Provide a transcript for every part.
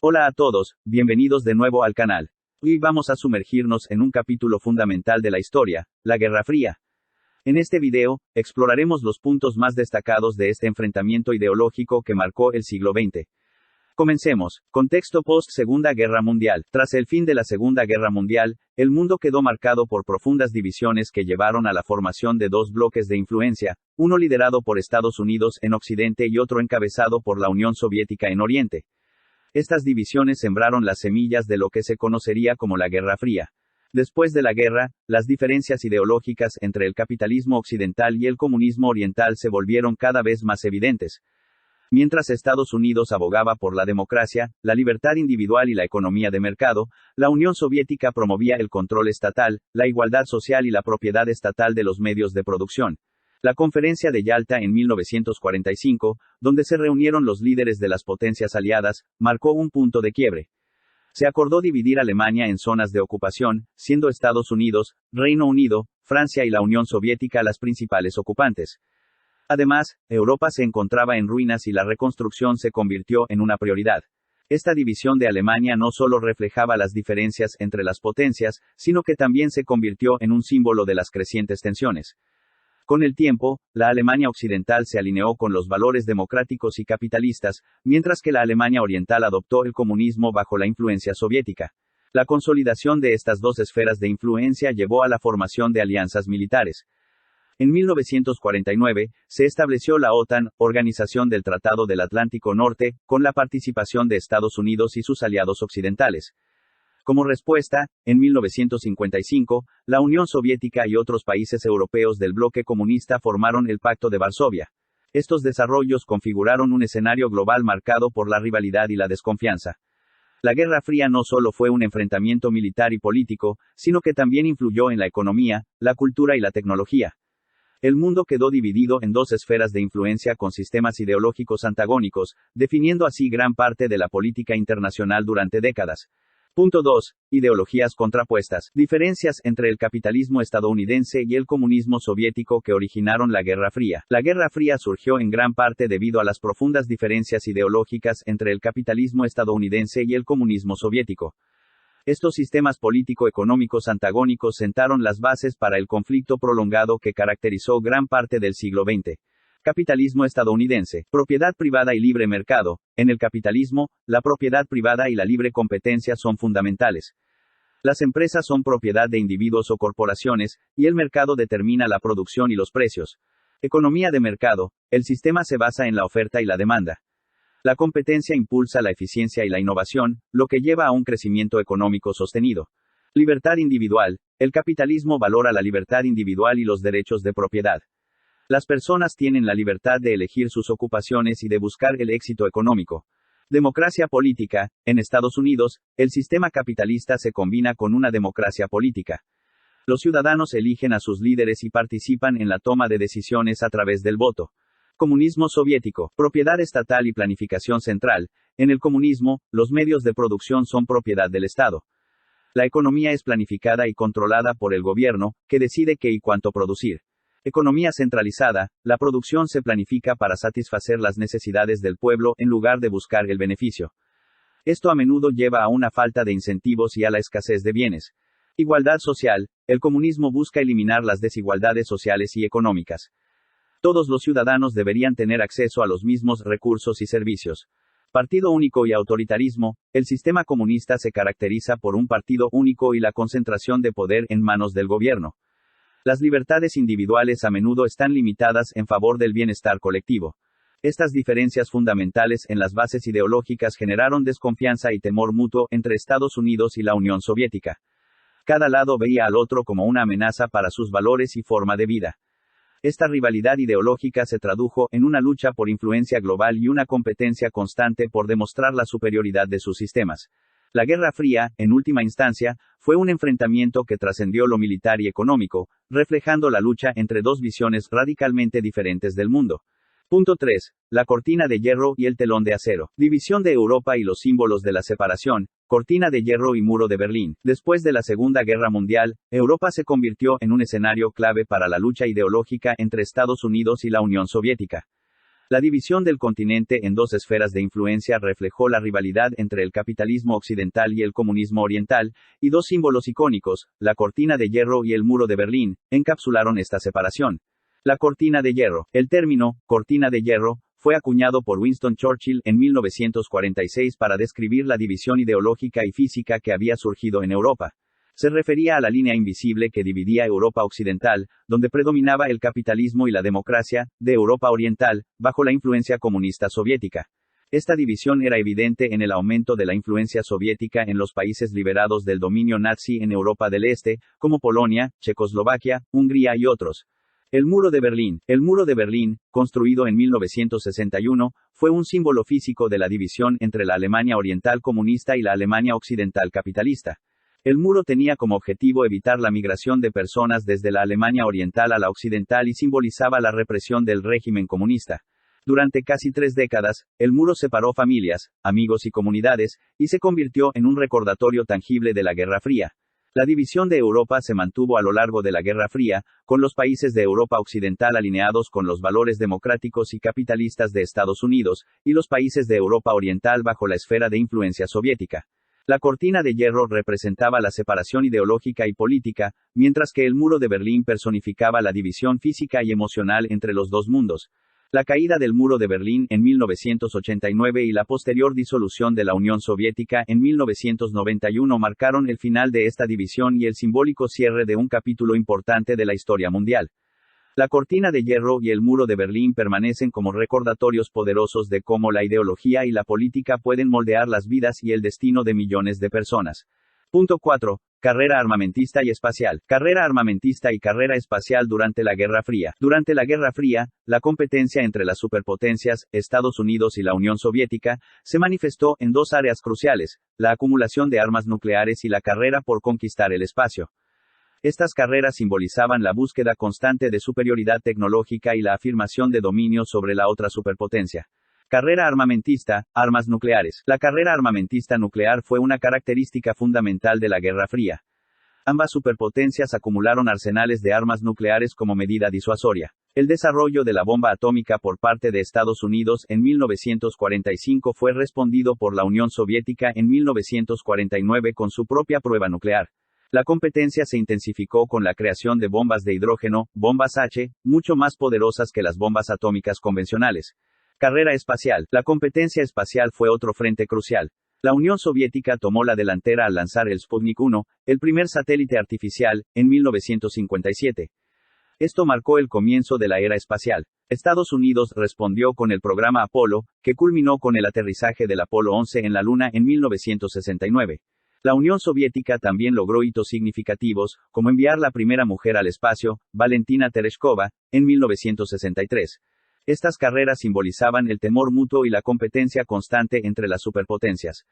Hola a todos, bienvenidos de nuevo al canal. Hoy vamos a sumergirnos en un capítulo fundamental de la historia, la Guerra Fría. En este video, exploraremos los puntos más destacados de este enfrentamiento ideológico que marcó el siglo XX. Comencemos. Contexto post-Segunda Guerra Mundial. Tras el fin de la Segunda Guerra Mundial, el mundo quedó marcado por profundas divisiones que llevaron a la formación de dos bloques de influencia, uno liderado por Estados Unidos en Occidente y otro encabezado por la Unión Soviética en Oriente. Estas divisiones sembraron las semillas de lo que se conocería como la Guerra Fría. Después de la guerra, las diferencias ideológicas entre el capitalismo occidental y el comunismo oriental se volvieron cada vez más evidentes. Mientras Estados Unidos abogaba por la democracia, la libertad individual y la economía de mercado, la Unión Soviética promovía el control estatal, la igualdad social y la propiedad estatal de los medios de producción. La Conferencia de Yalta en 1945, donde se reunieron los líderes de las potencias aliadas, marcó un punto de quiebre. Se acordó dividir Alemania en zonas de ocupación, siendo Estados Unidos, Reino Unido, Francia y la Unión Soviética las principales ocupantes. Además, Europa se encontraba en ruinas y la reconstrucción se convirtió en una prioridad. Esta división de Alemania no solo reflejaba las diferencias entre las potencias, sino que también se convirtió en un símbolo de las crecientes tensiones. Con el tiempo, la Alemania occidental se alineó con los valores democráticos y capitalistas, mientras que la Alemania oriental adoptó el comunismo bajo la influencia soviética. La consolidación de estas dos esferas de influencia llevó a la formación de alianzas militares. En 1949, se estableció la OTAN, Organización del Tratado del Atlántico Norte, con la participación de Estados Unidos y sus aliados occidentales. Como respuesta, en 1955, la Unión Soviética y otros países europeos del bloque comunista formaron el Pacto de Varsovia. Estos desarrollos configuraron un escenario global marcado por la rivalidad y la desconfianza. La Guerra Fría no solo fue un enfrentamiento militar y político, sino que también influyó en la economía, la cultura y la tecnología. El mundo quedó dividido en dos esferas de influencia con sistemas ideológicos antagónicos, definiendo así gran parte de la política internacional durante décadas. Punto 2. Ideologías contrapuestas. Diferencias entre el capitalismo estadounidense y el comunismo soviético que originaron la Guerra Fría. La Guerra Fría surgió en gran parte debido a las profundas diferencias ideológicas entre el capitalismo estadounidense y el comunismo soviético. Estos sistemas político-económicos antagónicos sentaron las bases para el conflicto prolongado que caracterizó gran parte del siglo XX. Capitalismo estadounidense. Propiedad privada y libre mercado. En el capitalismo, la propiedad privada y la libre competencia son fundamentales. Las empresas son propiedad de individuos o corporaciones, y el mercado determina la producción y los precios. Economía de mercado. El sistema se basa en la oferta y la demanda. La competencia impulsa la eficiencia y la innovación, lo que lleva a un crecimiento económico sostenido. Libertad individual. El capitalismo valora la libertad individual y los derechos de propiedad. Las personas tienen la libertad de elegir sus ocupaciones y de buscar el éxito económico. Democracia política. En Estados Unidos, el sistema capitalista se combina con una democracia política. Los ciudadanos eligen a sus líderes y participan en la toma de decisiones a través del voto. Comunismo soviético. Propiedad estatal y planificación central. En el comunismo, los medios de producción son propiedad del Estado. La economía es planificada y controlada por el gobierno, que decide qué y cuánto producir. Economía centralizada. La producción se planifica para satisfacer las necesidades del pueblo en lugar de buscar el beneficio. Esto a menudo lleva a una falta de incentivos y a la escasez de bienes. Igualdad social. El comunismo busca eliminar las desigualdades sociales y económicas. Todos los ciudadanos deberían tener acceso a los mismos recursos y servicios. Partido único y autoritarismo. El sistema comunista se caracteriza por un partido único y la concentración de poder en manos del gobierno. Las libertades individuales a menudo están limitadas en favor del bienestar colectivo. Estas diferencias fundamentales en las bases ideológicas generaron desconfianza y temor mutuo entre Estados Unidos y la Unión Soviética. Cada lado veía al otro como una amenaza para sus valores y forma de vida. Esta rivalidad ideológica se tradujo en una lucha por influencia global y una competencia constante por demostrar la superioridad de sus sistemas. La Guerra Fría, en última instancia, fue un enfrentamiento que trascendió lo militar y económico, reflejando la lucha entre dos visiones radicalmente diferentes del mundo. Punto 3. La cortina de hierro y el telón de acero. División de Europa y los símbolos de la separación. Cortina de hierro y muro de Berlín. Después de la Segunda Guerra Mundial, Europa se convirtió en un escenario clave para la lucha ideológica entre Estados Unidos y la Unión Soviética. La división del continente en dos esferas de influencia reflejó la rivalidad entre el capitalismo occidental y el comunismo oriental, y dos símbolos icónicos, la cortina de hierro y el muro de Berlín, encapsularon esta separación. La cortina de hierro. El término, cortina de hierro, fue acuñado por Winston Churchill en 1946 para describir la división ideológica y física que había surgido en Europa. Se refería a la línea invisible que dividía Europa occidental, donde predominaba el capitalismo y la democracia, de Europa oriental, bajo la influencia comunista soviética. Esta división era evidente en el aumento de la influencia soviética en los países liberados del dominio nazi en Europa del Este, como Polonia, Checoslovaquia, Hungría y otros. El muro de Berlín. El muro de Berlín, construido en 1961, fue un símbolo físico de la división entre la Alemania oriental comunista y la Alemania occidental capitalista. El muro tenía como objetivo evitar la migración de personas desde la Alemania oriental a la occidental y simbolizaba la represión del régimen comunista. Durante casi 3 décadas, el muro separó familias, amigos y comunidades, y se convirtió en un recordatorio tangible de la Guerra Fría. La división de Europa se mantuvo a lo largo de la Guerra Fría, con los países de Europa occidental alineados con los valores democráticos y capitalistas de Estados Unidos, y los países de Europa oriental bajo la esfera de influencia soviética. La cortina de hierro representaba la separación ideológica y política, mientras que el muro de Berlín personificaba la división física y emocional entre los dos mundos. La caída del muro de Berlín en 1989 y la posterior disolución de la Unión Soviética en 1991 marcaron el final de esta división y el simbólico cierre de un capítulo importante de la historia mundial. La cortina de hierro y el muro de Berlín permanecen como recordatorios poderosos de cómo la ideología y la política pueden moldear las vidas y el destino de millones de personas. Punto 4. Carrera armamentista y espacial. Carrera armamentista y carrera espacial durante la Guerra Fría. Durante la Guerra Fría, la competencia entre las superpotencias, Estados Unidos y la Unión Soviética, se manifestó en dos áreas cruciales, la acumulación de armas nucleares y la carrera por conquistar el espacio. Estas carreras simbolizaban la búsqueda constante de superioridad tecnológica y la afirmación de dominio sobre la otra superpotencia. Carrera armamentista, armas nucleares. La carrera armamentista nuclear fue una característica fundamental de la Guerra Fría. Ambas superpotencias acumularon arsenales de armas nucleares como medida disuasoria. El desarrollo de la bomba atómica por parte de Estados Unidos en 1945 fue respondido por la Unión Soviética en 1949 con su propia prueba nuclear. La competencia se intensificó con la creación de bombas de hidrógeno, bombas H, mucho más poderosas que las bombas atómicas convencionales. Carrera espacial. La competencia espacial fue otro frente crucial. La Unión Soviética tomó la delantera al lanzar el Sputnik 1, el primer satélite artificial, en 1957. Esto marcó el comienzo de la era espacial. Estados Unidos respondió con el programa Apolo, que culminó con el aterrizaje del Apolo 11 en la Luna en 1969. La Unión Soviética también logró hitos significativos, como enviar la primera mujer al espacio, Valentina Tereshkova, en 1963. Estas carreras simbolizaban el temor mutuo y la competencia constante entre las superpotencias.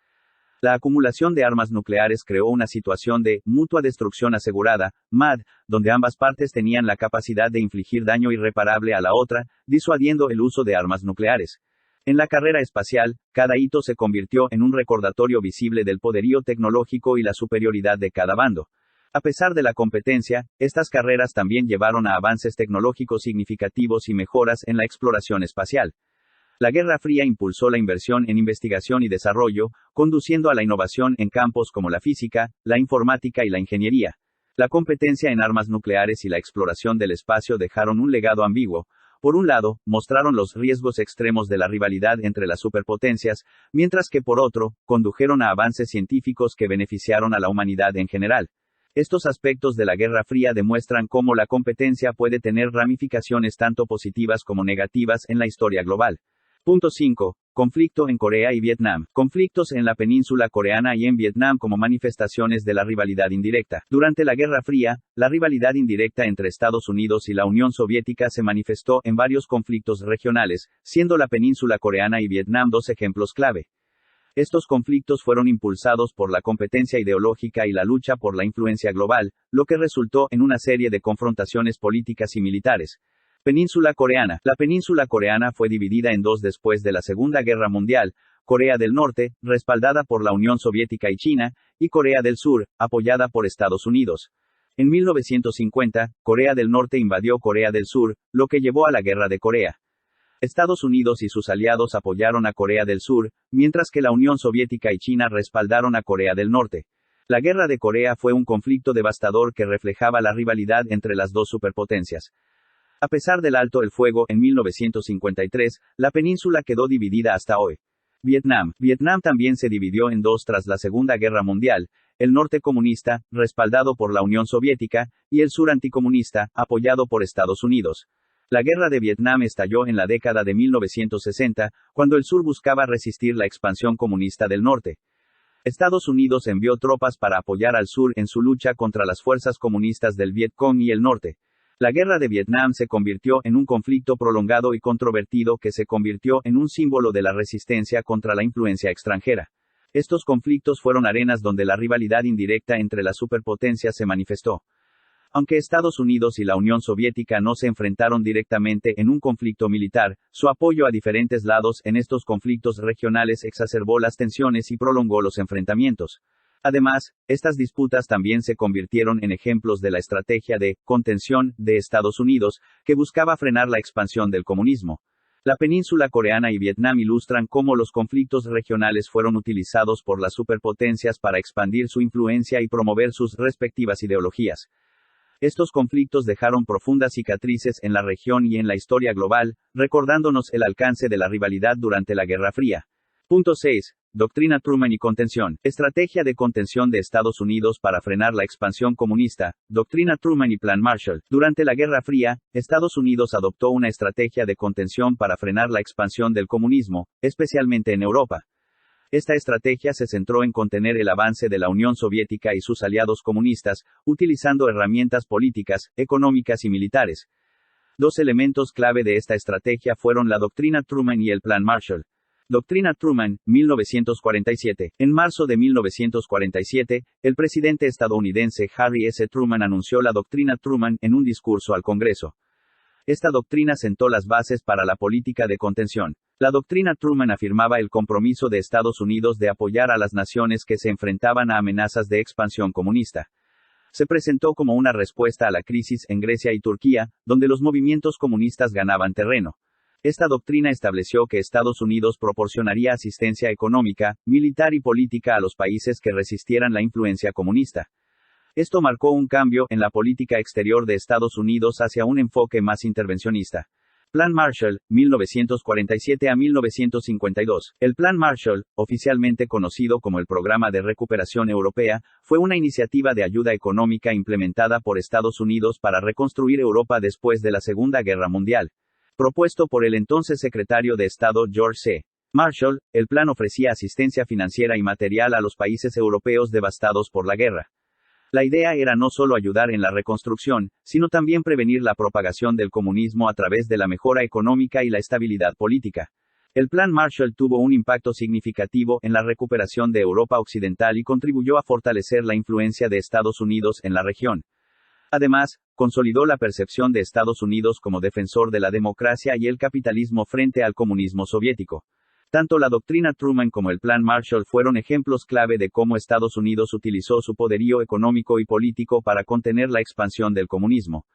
La acumulación de armas nucleares creó una situación de mutua destrucción asegurada, MAD, donde ambas partes tenían la capacidad de infligir daño irreparable a la otra, disuadiendo el uso de armas nucleares. En la carrera espacial, cada hito se convirtió en un recordatorio visible del poderío tecnológico y la superioridad de cada bando. A pesar de la competencia, estas carreras también llevaron a avances tecnológicos significativos y mejoras en la exploración espacial. La Guerra Fría impulsó la inversión en investigación y desarrollo, conduciendo a la innovación en campos como la física, la informática y la ingeniería. La competencia en armas nucleares y la exploración del espacio dejaron un legado ambiguo. Por un lado, mostraron los riesgos extremos de la rivalidad entre las superpotencias, mientras que por otro, condujeron a avances científicos que beneficiaron a la humanidad en general. Estos aspectos de la Guerra Fría demuestran cómo la competencia puede tener ramificaciones tanto positivas como negativas en la historia global. Punto 5. Conflicto en Corea y Vietnam. Conflictos en la península coreana y en Vietnam como manifestaciones de la rivalidad indirecta. Durante la Guerra Fría, la rivalidad indirecta entre Estados Unidos y la Unión Soviética se manifestó en varios conflictos regionales, siendo la península coreana y Vietnam dos ejemplos clave. Estos conflictos fueron impulsados por la competencia ideológica y la lucha por la influencia global, lo que resultó en una serie de confrontaciones políticas y militares. Península coreana. La península coreana fue dividida en dos después de la Segunda Guerra Mundial: Corea del Norte, respaldada por la Unión Soviética y China, y Corea del Sur, apoyada por Estados Unidos. En 1950, Corea del Norte invadió Corea del Sur, lo que llevó a la Guerra de Corea. Estados Unidos y sus aliados apoyaron a Corea del Sur, mientras que la Unión Soviética y China respaldaron a Corea del Norte. La Guerra de Corea fue un conflicto devastador que reflejaba la rivalidad entre las dos superpotencias. A pesar del alto el fuego en 1953, la península quedó dividida hasta hoy. Vietnam. Vietnam también se dividió en dos tras la Segunda Guerra Mundial, el norte comunista, respaldado por la Unión Soviética, y el sur anticomunista, apoyado por Estados Unidos. La Guerra de Vietnam estalló en la década de 1960, cuando el sur buscaba resistir la expansión comunista del norte. Estados Unidos envió tropas para apoyar al sur en su lucha contra las fuerzas comunistas del Vietcong y el norte. La Guerra de Vietnam se convirtió en un conflicto prolongado y controvertido que se convirtió en un símbolo de la resistencia contra la influencia extranjera. Estos conflictos fueron arenas donde la rivalidad indirecta entre las superpotencias se manifestó. Aunque Estados Unidos y la Unión Soviética no se enfrentaron directamente en un conflicto militar, su apoyo a diferentes lados en estos conflictos regionales exacerbó las tensiones y prolongó los enfrentamientos. Además, estas disputas también se convirtieron en ejemplos de la estrategia de contención de Estados Unidos, que buscaba frenar la expansión del comunismo. La península coreana y Vietnam ilustran cómo los conflictos regionales fueron utilizados por las superpotencias para expandir su influencia y promover sus respectivas ideologías. Estos conflictos dejaron profundas cicatrices en la región y en la historia global, recordándonos el alcance de la rivalidad durante la Guerra Fría. Punto 6. Doctrina Truman y contención. Estrategia de contención de Estados Unidos para frenar la expansión comunista. Doctrina Truman y Plan Marshall. Durante la Guerra Fría, Estados Unidos adoptó una estrategia de contención para frenar la expansión del comunismo, especialmente en Europa. Esta estrategia se centró en contener el avance de la Unión Soviética y sus aliados comunistas, utilizando herramientas políticas, económicas y militares. Dos elementos clave de esta estrategia fueron la doctrina Truman y el Plan Marshall. Doctrina Truman, 1947. En marzo de 1947, el presidente estadounidense Harry S. Truman anunció la doctrina Truman en un discurso al Congreso. Esta doctrina sentó las bases para la política de contención. La doctrina Truman afirmaba el compromiso de Estados Unidos de apoyar a las naciones que se enfrentaban a amenazas de expansión comunista. Se presentó como una respuesta a la crisis en Grecia y Turquía, donde los movimientos comunistas ganaban terreno. Esta doctrina estableció que Estados Unidos proporcionaría asistencia económica, militar y política a los países que resistieran la influencia comunista. Esto marcó un cambio en la política exterior de Estados Unidos hacia un enfoque más intervencionista. Plan Marshall, 1947 a 1952. El Plan Marshall, oficialmente conocido como el Programa de Recuperación Europea, fue una iniciativa de ayuda económica implementada por Estados Unidos para reconstruir Europa después de la Segunda Guerra Mundial. Propuesto por el entonces secretario de Estado George C. Marshall, el plan ofrecía asistencia financiera y material a los países europeos devastados por la guerra. La idea era no solo ayudar en la reconstrucción, sino también prevenir la propagación del comunismo a través de la mejora económica y la estabilidad política. El Plan Marshall tuvo un impacto significativo en la recuperación de Europa Occidental y contribuyó a fortalecer la influencia de Estados Unidos en la región. Además, consolidó la percepción de Estados Unidos como defensor de la democracia y el capitalismo frente al comunismo soviético. Tanto la doctrina Truman como el Plan Marshall fueron ejemplos clave de cómo Estados Unidos utilizó su poderío económico y político para contener la expansión del comunismo.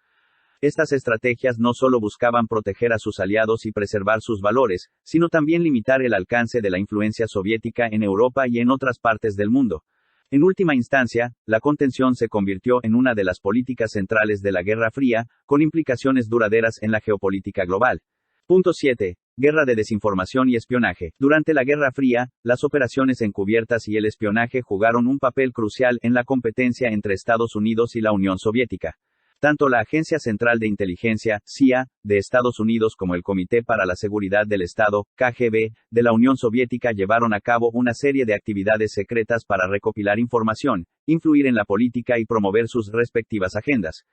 Estas estrategias no solo buscaban proteger a sus aliados y preservar sus valores, sino también limitar el alcance de la influencia soviética en Europa y en otras partes del mundo. En última instancia, la contención se convirtió en una de las políticas centrales de la Guerra Fría, con implicaciones duraderas en la geopolítica global. Punto 7. Guerra de desinformación y espionaje. Durante la Guerra Fría, las operaciones encubiertas y el espionaje jugaron un papel crucial en la competencia entre Estados Unidos y la Unión Soviética. Tanto la Agencia Central de Inteligencia, CIA, de Estados Unidos como el Comité para la Seguridad del Estado, KGB, de la Unión Soviética llevaron a cabo una serie de actividades secretas para recopilar información, influir en la política y promover sus respectivas agendas.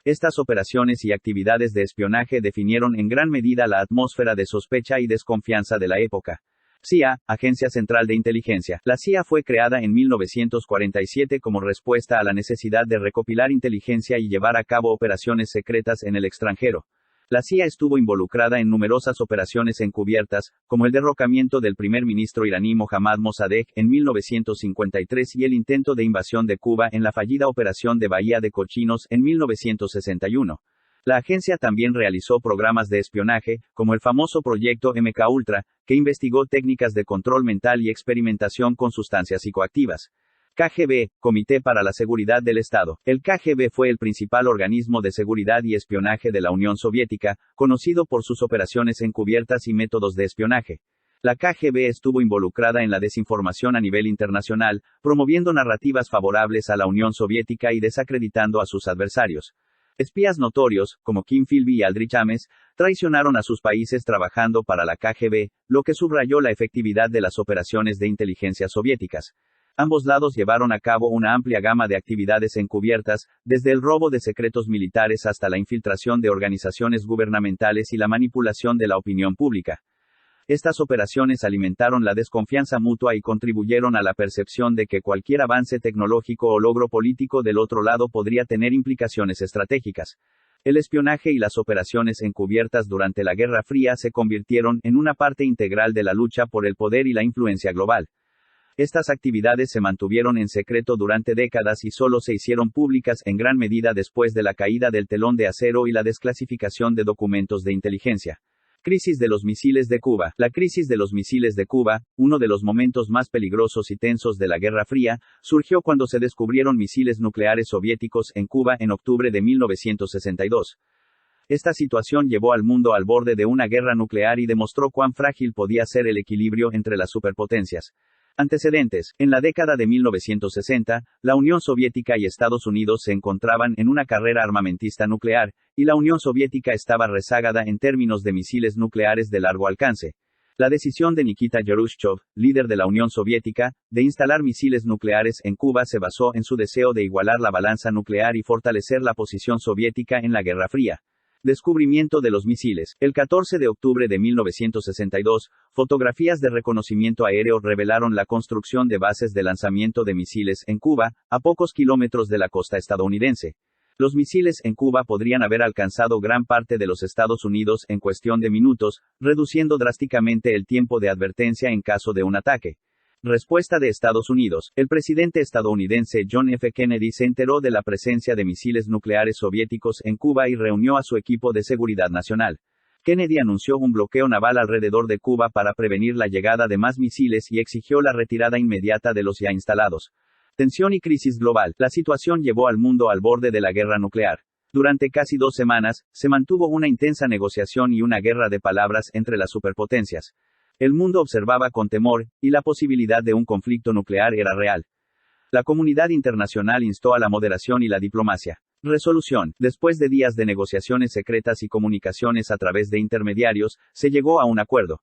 Estas operaciones y actividades de espionaje definieron en gran medida la atmósfera de sospecha y desconfianza de la época. CIA, Agencia Central de Inteligencia. La CIA fue creada en 1947 como respuesta a la necesidad de recopilar inteligencia y llevar a cabo operaciones secretas en el extranjero. La CIA estuvo involucrada en numerosas operaciones encubiertas, como el derrocamiento del primer ministro iraní Mohammad Mossadegh en 1953 y el intento de invasión de Cuba en la fallida Operación de Bahía de Cochinos en 1961. La agencia también realizó programas de espionaje, como el famoso proyecto MKUltra, que investigó técnicas de control mental y experimentación con sustancias psicoactivas. KGB, Comité para la Seguridad del Estado. El KGB fue el principal organismo de seguridad y espionaje de la Unión Soviética, conocido por sus operaciones encubiertas y métodos de espionaje. La KGB estuvo involucrada en la desinformación a nivel internacional, promoviendo narrativas favorables a la Unión Soviética y desacreditando a sus adversarios. Espías notorios, como Kim Philby y Aldrich Ames, traicionaron a sus países trabajando para la KGB, lo que subrayó la efectividad de las operaciones de inteligencia soviéticas. Ambos lados llevaron a cabo una amplia gama de actividades encubiertas, desde el robo de secretos militares hasta la infiltración de organizaciones gubernamentales y la manipulación de la opinión pública. Estas operaciones alimentaron la desconfianza mutua y contribuyeron a la percepción de que cualquier avance tecnológico o logro político del otro lado podría tener implicaciones estratégicas. El espionaje y las operaciones encubiertas durante la Guerra Fría se convirtieron en una parte integral de la lucha por el poder y la influencia global. Estas actividades se mantuvieron en secreto durante décadas y solo se hicieron públicas en gran medida después de la caída del telón de acero y la desclasificación de documentos de inteligencia. Crisis de los misiles de Cuba. La crisis de los misiles de Cuba, uno de los momentos más peligrosos y tensos de la Guerra Fría, surgió cuando se descubrieron misiles nucleares soviéticos en Cuba en octubre de 1962. Esta situación llevó al mundo al borde de una guerra nuclear y demostró cuán frágil podía ser el equilibrio entre las superpotencias. Antecedentes. En la década de 1960, la Unión Soviética y Estados Unidos se encontraban en una carrera armamentista nuclear, y la Unión Soviética estaba rezagada en términos de misiles nucleares de largo alcance. La decisión de Nikita Khrushchev, líder de la Unión Soviética, de instalar misiles nucleares en Cuba se basó en su deseo de igualar la balanza nuclear y fortalecer la posición soviética en la Guerra Fría. Descubrimiento de los misiles. El 14 de octubre de 1962, fotografías de reconocimiento aéreo revelaron la construcción de bases de lanzamiento de misiles en Cuba, a pocos kilómetros de la costa estadounidense. Los misiles en Cuba podrían haber alcanzado gran parte de los Estados Unidos en cuestión de minutos, reduciendo drásticamente el tiempo de advertencia en caso de un ataque. Respuesta de Estados Unidos. El presidente estadounidense John F. Kennedy se enteró de la presencia de misiles nucleares soviéticos en Cuba y reunió a su equipo de seguridad nacional. Kennedy anunció un bloqueo naval alrededor de Cuba para prevenir la llegada de más misiles y exigió la retirada inmediata de los ya instalados. Tensión y crisis global. La situación llevó al mundo al borde de la guerra nuclear. Durante casi 2 semanas, se mantuvo una intensa negociación y una guerra de palabras entre las superpotencias. El mundo observaba con temor, y la posibilidad de un conflicto nuclear era real. La comunidad internacional instó a la moderación y la diplomacia. Resolución. Después de días de negociaciones secretas y comunicaciones a través de intermediarios, se llegó a un acuerdo.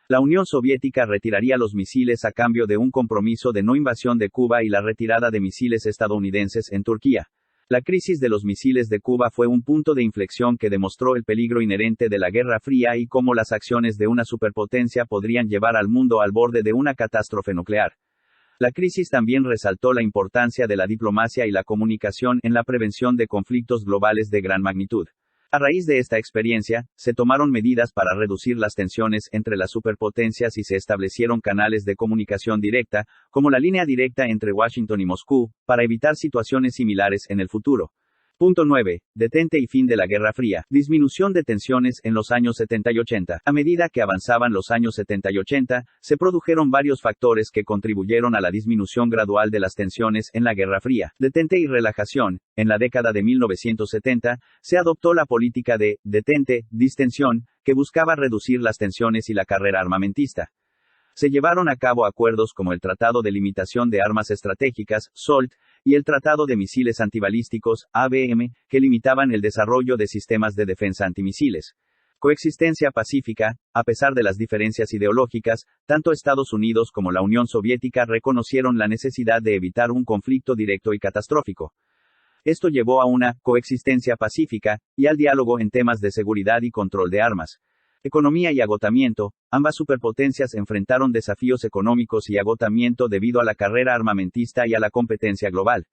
La Unión Soviética retiraría los misiles a cambio de un compromiso de no invasión de Cuba y la retirada de misiles estadounidenses en Turquía. La crisis de los misiles de Cuba fue un punto de inflexión que demostró el peligro inherente de la Guerra Fría y cómo las acciones de una superpotencia podrían llevar al mundo al borde de una catástrofe nuclear. La crisis también resaltó la importancia de la diplomacia y la comunicación en la prevención de conflictos globales de gran magnitud. A raíz de esta experiencia, se tomaron medidas para reducir las tensiones entre las superpotencias y se establecieron canales de comunicación directa, como la línea directa entre Washington y Moscú, para evitar situaciones similares en el futuro. Punto 9. Detente y fin de la Guerra Fría. Disminución de tensiones en los años 70 y 80. A medida que avanzaban los años 70 y 80, se produjeron varios factores que contribuyeron a la disminución gradual de las tensiones en la Guerra Fría. Detente y relajación. En la década de 1970, se adoptó la política de detente, distensión, que buscaba reducir las tensiones y la carrera armamentista. Se llevaron a cabo acuerdos como el Tratado de Limitación de Armas Estratégicas, SALT, y el Tratado de Misiles Antibalísticos, ABM, que limitaban el desarrollo de sistemas de defensa antimisiles. Coexistencia pacífica. A pesar de las diferencias ideológicas, tanto Estados Unidos como la Unión Soviética reconocieron la necesidad de evitar un conflicto directo y catastrófico. Esto llevó a una coexistencia pacífica y al diálogo en temas de seguridad y control de armas. Economía y agotamiento. Ambas superpotencias enfrentaron desafíos económicos y agotamiento debido a la carrera armamentista y a la competencia global.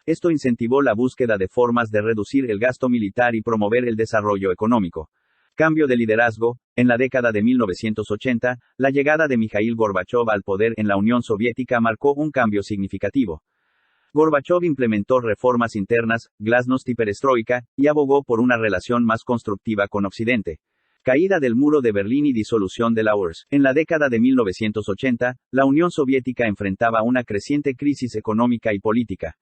Esto incentivó la búsqueda de formas de reducir el gasto militar y promover el desarrollo económico. Cambio de liderazgo. En la década de 1980, la llegada de Mikhail Gorbachov al poder en la Unión Soviética marcó un cambio significativo. Gorbachov implementó reformas internas, glasnost y perestroika, y abogó por una relación más constructiva con Occidente. Caída del muro de Berlín y disolución de la URSS. En la década de 1980, la Unión Soviética enfrentaba una creciente crisis económica y política.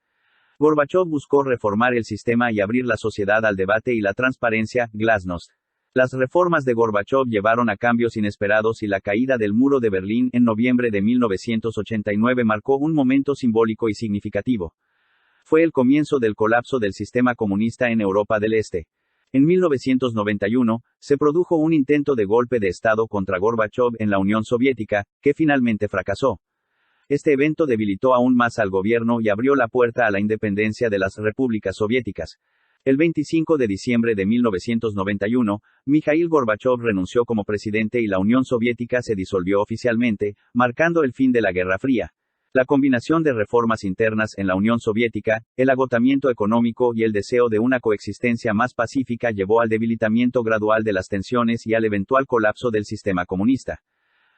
Gorbachov buscó reformar el sistema y abrir la sociedad al debate y la transparencia, glasnost. Las reformas de Gorbachov llevaron a cambios inesperados y la caída del muro de Berlín en noviembre de 1989 marcó un momento simbólico y significativo. Fue el comienzo del colapso del sistema comunista en Europa del Este. En 1991, se produjo un intento de golpe de Estado contra Gorbachov en la Unión Soviética, que finalmente fracasó. Este evento debilitó aún más al gobierno y abrió la puerta a la independencia de las repúblicas soviéticas. El 25 de diciembre de 1991, Mikhail Gorbachov renunció como presidente y la Unión Soviética se disolvió oficialmente, marcando el fin de la Guerra Fría. La combinación de reformas internas en la Unión Soviética, el agotamiento económico y el deseo de una coexistencia más pacífica llevó al debilitamiento gradual de las tensiones y al eventual colapso del sistema comunista.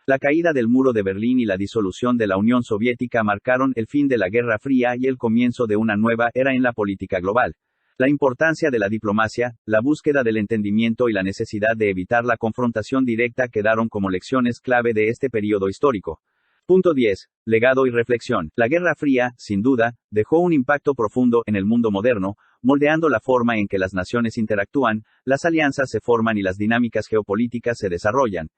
La caída del muro de Berlín y la disolución de la Unión Soviética marcaron el fin de la Guerra Fría y el comienzo de una nueva era en la política global. La importancia de la diplomacia, la búsqueda del entendimiento y la necesidad de evitar la confrontación directa quedaron como lecciones clave de este periodo histórico. Punto 10. Legado y reflexión. La Guerra Fría, sin duda, dejó un impacto profundo en el mundo moderno, moldeando la forma en que las naciones interactúan, las alianzas se forman y las dinámicas geopolíticas se desarrollan.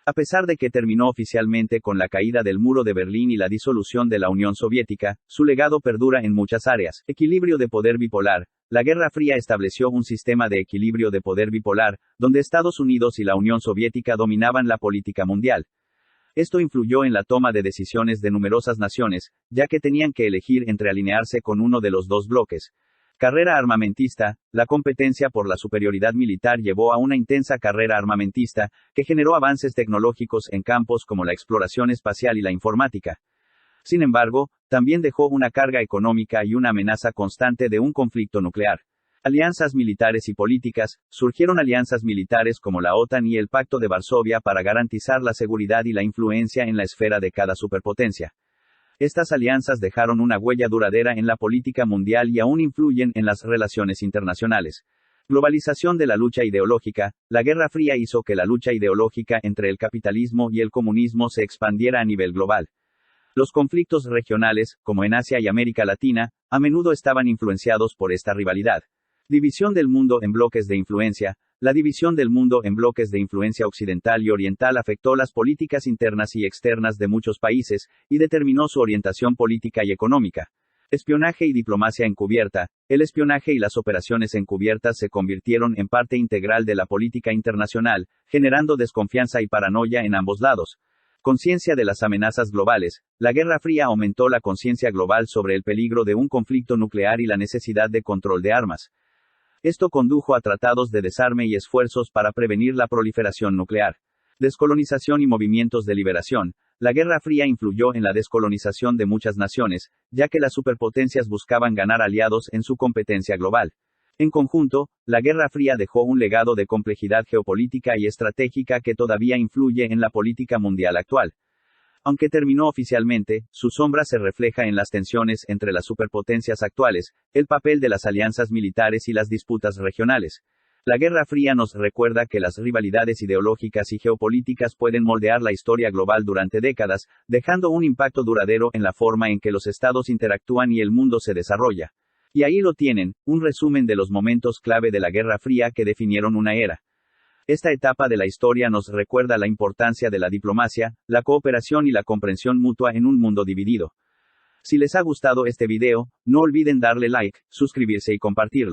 A pesar de que terminó oficialmente con la caída del muro de Berlín y la disolución de la Unión Soviética, su legado perdura en muchas áreas. Equilibrio de poder bipolar. La Guerra Fría estableció un sistema de equilibrio de poder bipolar, donde Estados Unidos y la Unión Soviética dominaban la política mundial. Esto influyó en la toma de decisiones de numerosas naciones, ya que tenían que elegir entre alinearse con uno de los dos bloques. Carrera armamentista. La competencia por la superioridad militar llevó a una intensa carrera armamentista, que generó avances tecnológicos en campos como la exploración espacial y la informática. Sin embargo, también dejó una carga económica y una amenaza constante de un conflicto nuclear. Alianzas militares y políticas. Surgieron alianzas militares como la OTAN y el Pacto de Varsovia para garantizar la seguridad y la influencia en la esfera de cada superpotencia. Estas alianzas dejaron una huella duradera en la política mundial y aún influyen en las relaciones internacionales. Globalización de la lucha ideológica. La Guerra Fría hizo que la lucha ideológica entre el capitalismo y el comunismo se expandiera a nivel global. Los conflictos regionales, como en Asia y América Latina, a menudo estaban influenciados por esta rivalidad. División del mundo en bloques de influencia. La división del mundo en bloques de influencia occidental y oriental afectó las políticas internas y externas de muchos países, y determinó su orientación política y económica. Espionaje y diplomacia encubierta. El espionaje y las operaciones encubiertas se convirtieron en parte integral de la política internacional, generando desconfianza y paranoia en ambos lados. Conciencia de las amenazas globales. La Guerra Fría aumentó la conciencia global sobre el peligro de un conflicto nuclear y la necesidad de control de armas. Esto condujo a tratados de desarme y esfuerzos para prevenir la proliferación nuclear. Descolonización y movimientos de liberación. La Guerra Fría influyó en la descolonización de muchas naciones, ya que las superpotencias buscaban ganar aliados en su competencia global. En conjunto, la Guerra Fría dejó un legado de complejidad geopolítica y estratégica que todavía influye en la política mundial actual. Aunque terminó oficialmente, su sombra se refleja en las tensiones entre las superpotencias actuales, el papel de las alianzas militares y las disputas regionales. La Guerra Fría nos recuerda que las rivalidades ideológicas y geopolíticas pueden moldear la historia global durante décadas, dejando un impacto duradero en la forma en que los estados interactúan y el mundo se desarrolla. Y ahí lo tienen, un resumen de los momentos clave de la Guerra Fría que definieron una era. Esta etapa de la historia nos recuerda la importancia de la diplomacia, la cooperación y la comprensión mutua en un mundo dividido. Si les ha gustado este video, no olviden darle like, suscribirse y compartirlo.